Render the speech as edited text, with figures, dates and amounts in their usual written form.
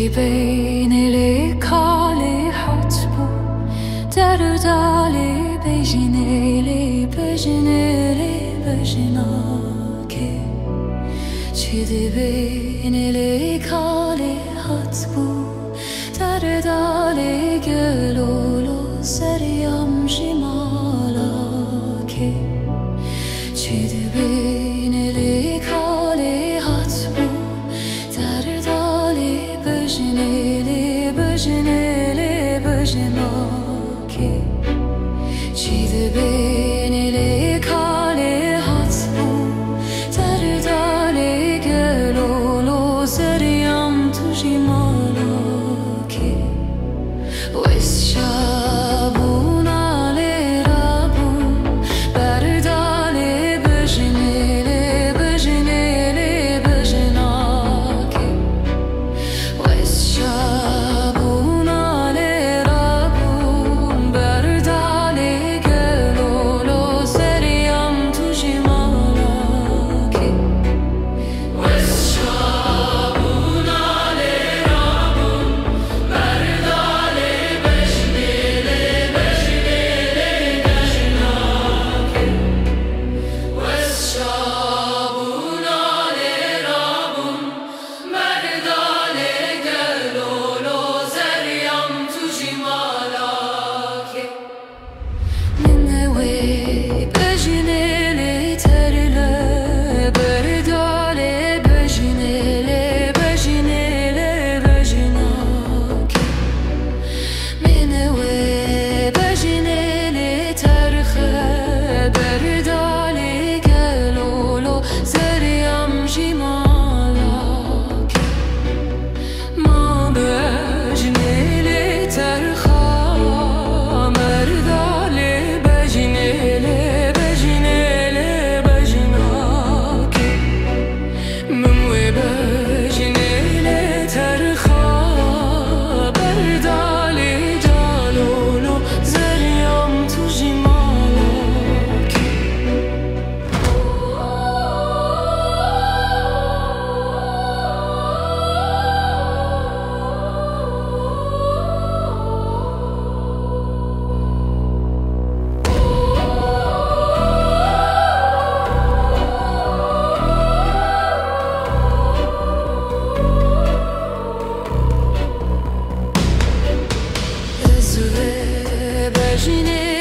بین لیکالی حت بو در دالی بجنیلی بجنا که چیدی بین لیکالی حت بو در دالی گلولو سریم جمالا که چیدی بین لیکالی حت بو در دالی بجنیلی بجنا که چیدی بین لیکالی حت بو در دالی گلولو سریم تو جمالا که ویس شابون آلی رابون بر دالی بجنیلی بجنا که ویس شابون آلی رابون بر دالی گلولو سریم تو جمالا که ویس شابون آلی رابون بر دالی بجنیلی بجنا که ویس شابون آلی رابون بر دالی گلولو سریم تو جمالا که منوی بجنیلی ترله بر دالی بجنیلی بجنا که منوی بجنیلی ترخه بر دالی گلولو سریم جمالا که ما بجنیلی ترخه مردالی بجنیلی بجنا که منوی بجنیلی ترخه بر دالی جالولو سریم تو جمالا که بجنیلی